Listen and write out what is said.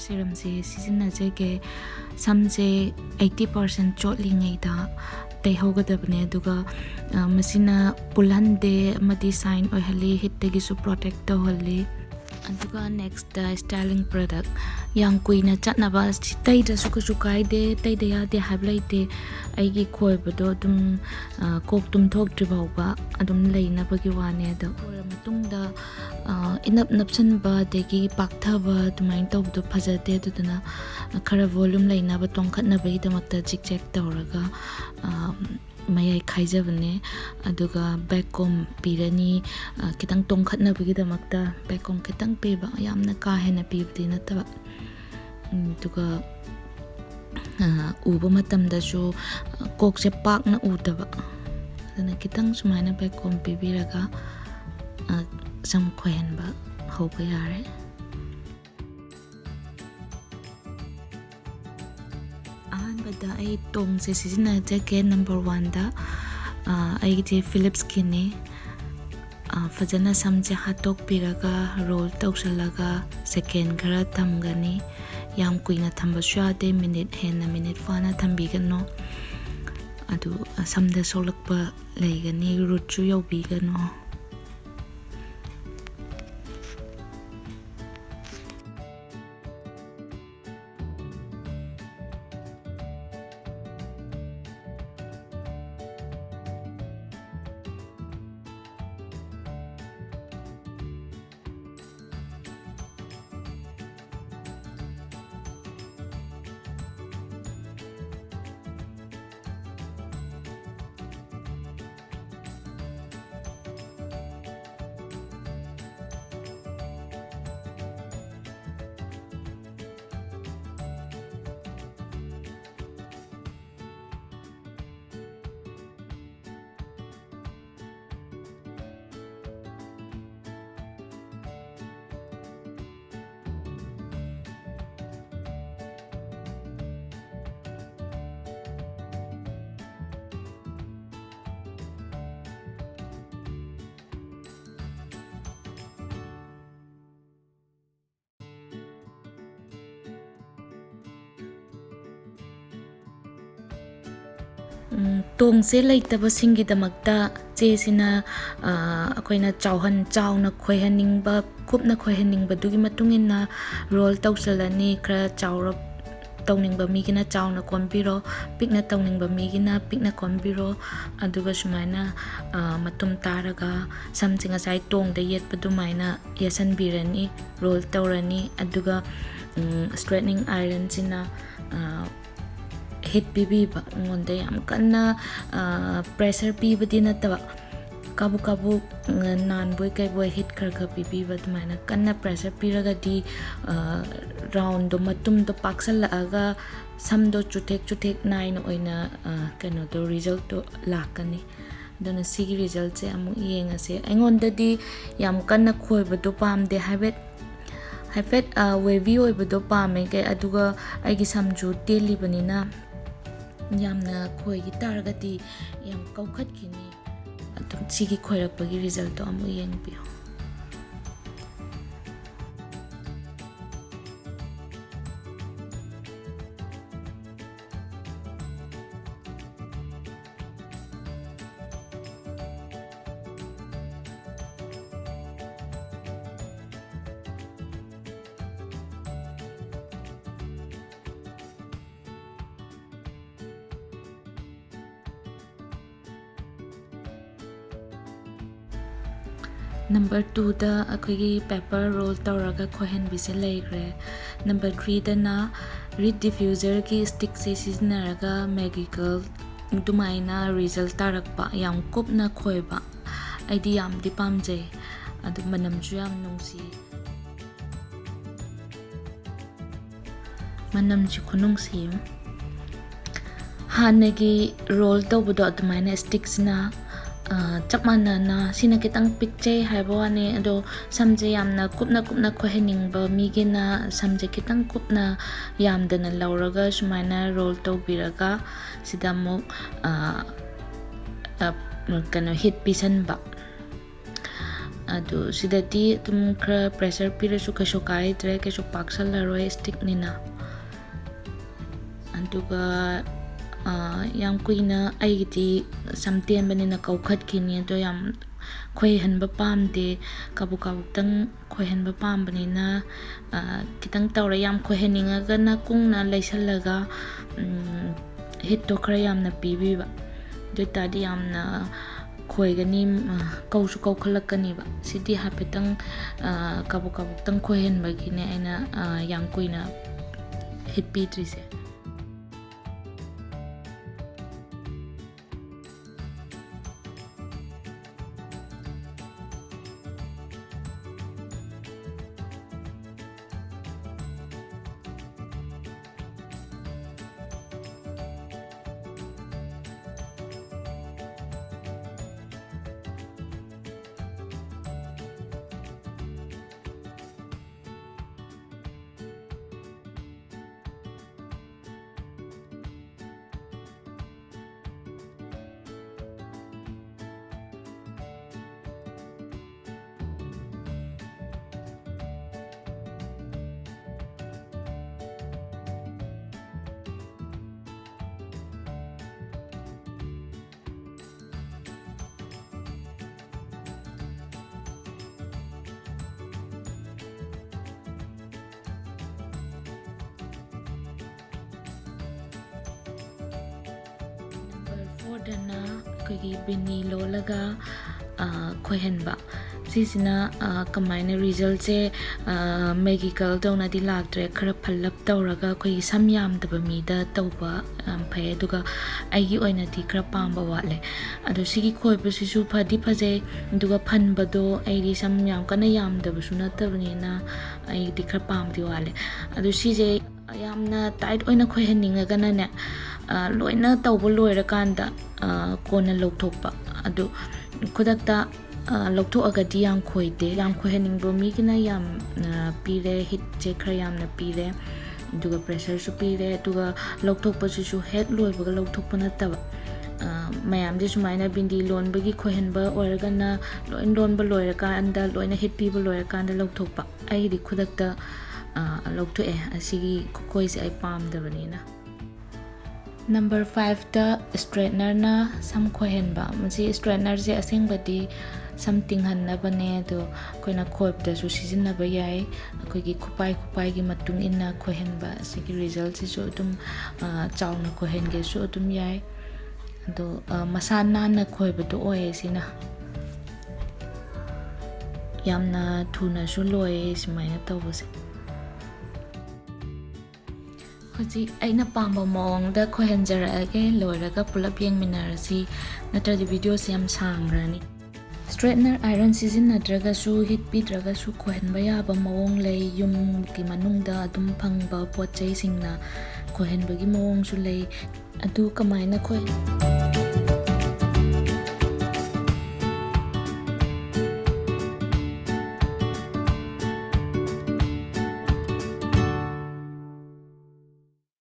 serum se sizinajage samje 80% chotlingaida teihogadabne aduga masina pulhande amadi sign oihali hit tagi su protect tawhali aduga next styling product yang kuina chatnaba taida suka kaide taida yade hablaite aigi khoibado dum kok tum thok tribawba adum leina bagi wane ado matungda inap napsanba degi pakthaba tumain tawdo phajate duduna khara volume leina ba tongkhatna bai damakta jik tawraga mayai khaijabane aduga backcomb pirani kitang tongkhatna bagi damakta backcomb kitang peba yamna ka hena pibdi nataba duga uba matamdasu kokse pakna udaba adana kitang sumaina backcomb pibiraga sam khoyanba hoba yare ahanbada ai tong se sizina jake number 1 da ai je Philips kini fajana samje hatok piraga roll tawsalaga second khara thamgani yam kuina thamba shade minute hena minute fana thambigano adu samda solakpa leigani rutchu yobigano tongse leitaba singgidamakta chesina akoina chauna khoihaningba khupna khoihaningba dugi matungina roll tawsalani khra chaura tawningba migina chauna konbiro pikna tawningba migina pikna konbiro aduga sumaina matum taraga samjinga sai tongda yetpadu maina yasanbirani roll tawrani aduga straightening iron sina hit bibi ba ngonde yam kanna pressure pibadi nataba kabu nan boy kai boy hit kharga bibi ba tumaina kanna pressure piraga di round do matum do paksal aga samdo chutek nine oina kano do result to lakani dona sigi result se amu yenga se engonda di yam kanna khoibado pamde habit wavy oibado pame ke aduga aigi samju teli banina yamna khoi gi targati yam kaukhat kini atum sigi khoirakpagi result to amu yengbiyo Number 2 da akoigi paper roll tawraga khohen bise leigre. Number 3 da na reed diffuser ki stick se sizinaraga magical dumaina result tarakpa yam kupna khoiba aidi yam di pamje adu manamju yam nungsi manamji khunungsi hanagi roll tawbudo dumaina sticks na chapmana na sina kitang picture haibawane ado samje yamna kupna khoheningba migina samje kitang kupna yamdana lauraga sumaina roll tawbiraga sidamuk kano hit pisan ba ꯑꯗꯨ ꯁꯤꯗꯗꯤ ꯑꯗꯨꯝ ꯈꯔ pressure ꯄꯤꯔꯁꯨ ꯀꯩꯁꯨ ꯀꯥꯏꯗ꯭ꯔꯦ, ꯀꯩꯁꯨ ꯄꯥꯛꯁꯜꯂꯔꯣꯏ ꯁ꯭ꯇꯤꯛꯅꯤꯅ. ꯑꯗꯨꯒ ꯌꯥꯝ ꯀꯨꯏꯅ ꯑꯩꯒꯤꯗꯤ ꯁꯝ ꯇꯦꯟꯕꯅꯤꯅ ꯀꯧꯈꯠꯈꯤꯅꯤ, ꯑꯗꯣ ꯌꯥꯝ ꯈꯣꯏꯍꯟꯕ ꯄꯥꯝꯗꯦ, ꯀꯥꯕꯨꯛꯇꯪ ꯈꯣꯏꯍꯟꯕ ꯄꯥꯝꯕꯅꯤꯅ ꯈꯤꯇꯪ ꯇꯧꯔꯦ. ꯌꯥꯝ ꯈꯣꯏꯍꯟꯅꯤꯡꯉꯒꯅ ꯀꯨꯡꯅ ꯂꯩꯁꯜꯂꯒ ꯍꯤꯠꯇꯣ ꯈꯔ ꯌꯥꯝꯅ ꯄꯤꯕꯤꯕ. ꯑꯗꯨ ꯑꯣꯏꯇꯥꯔꯗꯤ ꯌꯥꯝꯅ ꯈꯣꯏꯒꯅꯤ, ꯀꯧꯁꯨ ꯀꯧꯈꯠꯂꯛꯀꯅꯤꯕ. ꯁꯤꯗꯤ ꯍꯥꯏꯐꯦꯠꯇꯪ ꯀꯥꯕꯨꯛꯇꯪ ꯈꯣꯏꯍꯟꯕꯒꯤꯅꯦ ꯑꯩꯅ ꯌꯥꯝ ꯀꯨꯏꯅ ꯍꯤꯠ ꯄꯤꯗ꯭ꯔꯤꯁꯦ. ꯗꯅ ꯑꯩꯈꯣꯏꯒꯤ ꯕꯤꯅꯤ ꯂꯣꯜꯂꯒ ꯈꯣꯏꯍꯟꯕ. ꯁꯤꯁꯤꯅ ꯀꯃꯥꯏꯅ ꯔꯤꯖꯜꯁꯦ ꯃꯦꯒꯤꯀꯦꯜ ꯇꯧꯅꯗꯤ ꯂꯥꯛꯇ꯭ꯔꯦ. ꯈꯔ ꯐꯜꯂꯞ ꯇꯧꯔꯒ ꯑꯩꯈꯣꯏꯒꯤ ꯁꯝ ꯌꯥꯝꯗꯕ ꯃꯤꯗ ꯇꯧꯕ ꯌꯥꯝ ꯐꯩ, ꯑꯗꯨꯒ ꯑꯩꯒꯤ ꯑꯣꯏꯅꯗꯤ ꯈꯔ ꯄꯥꯝꯕ ꯋꯥꯠꯂꯦ. ꯑꯗꯣ ꯁꯤꯒꯤ ꯈꯣꯏꯕꯁꯤꯁꯨ ꯐꯗꯤ ꯐꯖꯩ, ꯑꯗꯨꯒ ꯐꯟꯕꯗꯣ ꯑꯩꯗꯤ ꯁꯝ ꯌꯥꯝ ꯀꯟꯅ ꯌꯥꯝꯗꯕꯁꯨ ꯅꯠꯇꯕꯅꯤನ ꯑꯩꯗꯤꯈꯔ ꯄꯥꯝꯕꯗꯤ ꯋꯥꯠꯂꯦ. ꯑꯗꯣ ꯁꯤꯁꯦ ꯌꯥꯝꯅ ꯇꯥꯏꯠ ꯑꯣꯏꯅ ꯈꯣꯏꯍꯟꯅꯤꯡꯉꯒꯅꯅꯦ, ꯂꯣꯏꯅ ꯇꯧꯕ ꯂꯣꯏꯔꯀꯥꯟꯗ ꯀꯣꯟꯅ ꯂꯧꯊꯣꯛꯄ. ꯑꯗꯨ ꯈꯨꯗꯛꯇ ꯂꯧꯊꯣꯛꯑꯒꯗꯤ ꯌꯥꯝ ꯈꯣꯏꯗꯦ. ꯌꯥꯝ ꯈꯣꯏꯍꯟꯅꯤꯡꯕ ꯃꯤꯒꯤꯅ ꯌꯥꯝ ꯄꯤꯔꯦ, ꯍꯤꯠꯁꯦ ꯈꯔ ꯌꯥꯝꯅ ꯄꯤꯔꯦ, ꯑꯗꯨꯒ ꯄ꯭ꯔꯦꯁꯔꯁꯨ ꯄꯤꯔꯦ, ꯑꯗꯨꯒ ꯂꯧꯊꯣꯛꯄꯁꯤꯁꯨ ꯍꯦꯛ ꯂꯣꯏꯕꯒ ꯂꯧꯊꯣꯛꯄ ꯅꯠꯇꯕ. ꯃꯌꯥꯝꯁꯦ ꯁꯨꯃꯥꯏꯅ ꯕꯤꯟꯗꯤ ꯂꯣꯟꯕꯒꯤ ꯈꯣꯏꯍꯟꯕ ꯑꯣꯏꯔꯒꯅ ꯂꯣꯏ ꯂꯣꯟꯕ ꯂꯣꯏꯔꯀꯥꯟꯗ, ꯂꯣꯏꯅ ꯍꯤꯠ ꯄꯤꯕ ꯂꯣꯏꯔꯀꯥꯟꯗ ꯂꯧꯊꯣꯛꯄ. ꯑꯩꯒꯤꯗꯤ ꯈꯨꯗꯛꯇ ꯂꯧꯊꯣꯛꯑꯦ, ꯑꯁꯤꯒꯤ ꯈꯨꯈꯣꯏꯁꯦ ꯑꯩ ꯄꯥꯝꯗꯕꯅꯤꯅ. ꯅꯝꯕꯔ 5ꯗ ꯁ꯭ꯇ꯭ꯔꯦꯠꯅꯔꯅ ꯁꯝ ꯈꯣꯏꯍꯟꯕ. ꯃꯁꯤ ꯁ꯭ꯇ꯭ꯔꯦꯠꯅꯔꯁꯦ ꯑꯁꯦꯡꯕꯗꯤ ꯁꯝ ꯇꯤꯡꯍꯟꯅꯕꯅꯦ, ꯑꯗꯣ ꯑꯩꯈꯣꯏꯅ ꯈꯣꯏꯕꯗꯁꯨ ꯁꯤꯖꯤꯟꯅꯕ ꯌꯥꯏ. ꯑꯩꯈꯣꯏꯒꯤ ꯈꯨꯄꯥꯏꯒꯤ ꯃꯇꯨꯡ ꯏꯟꯅ ꯈꯣꯏꯍꯟꯕ. ꯑꯁꯤꯒꯤ ꯔꯤꯖꯜꯁꯤꯁꯨ ꯑꯗꯨꯝ ꯆꯥꯎꯅ ꯈꯣꯏꯍꯟꯒꯦꯁꯨ ꯑꯗꯨꯝ ꯌꯥꯏ. ꯑꯗꯣ ꯃꯁꯥ ꯅꯥꯟꯅ ꯈꯣꯏꯕꯗꯣ ꯑꯣꯏꯌꯦ ꯁꯤꯅ. ꯌꯥꯝꯅ ꯊꯨꯅꯁꯨ ꯂꯣꯏꯌꯦ ꯁꯨꯃꯥꯏꯅ ꯇꯧꯕꯁꯦ. ꯍꯧꯖꯤꯛ ꯑꯩꯅ ꯄꯥꯝꯕ ꯃꯑꯣꯡꯗ ꯈꯣꯏꯍꯟꯖꯔꯛꯑꯒꯦ, ꯂꯣꯏꯔꯒ ꯄꯨꯂꯞ ꯌꯦꯡꯃꯤꯟꯅꯔꯁꯤ, ꯅꯠꯇ꯭ꯔꯗꯤ ꯚꯤꯗꯤꯑꯣꯁꯦ ꯌꯥꯝ ꯁꯥꯡꯈ꯭ꯔꯅꯤ. ꯁ꯭ꯇ꯭ꯔꯦꯠꯅꯔ ꯑꯥꯏꯔꯟ ꯁꯤꯖꯤꯟꯅꯗ꯭ꯔꯒꯁꯨ, ꯍꯤꯠ ꯄꯤꯗ꯭ꯔꯒꯁꯨ ꯈꯣꯏꯍꯟꯕ ꯌꯥꯕ ꯃꯑꯣꯡ ꯂꯩ. ꯌꯨꯝꯒꯤ ꯃꯅꯨꯡꯗ ꯑꯗꯨꯝ ꯐꯪꯕ ꯄꯣꯠ ꯆꯩꯁꯤꯡꯅ ꯈꯣꯏꯍꯟꯕꯒꯤ ꯃꯑꯣꯡꯁꯨ ꯂꯩ. ꯑꯗꯨ ꯀꯃꯥꯏꯅ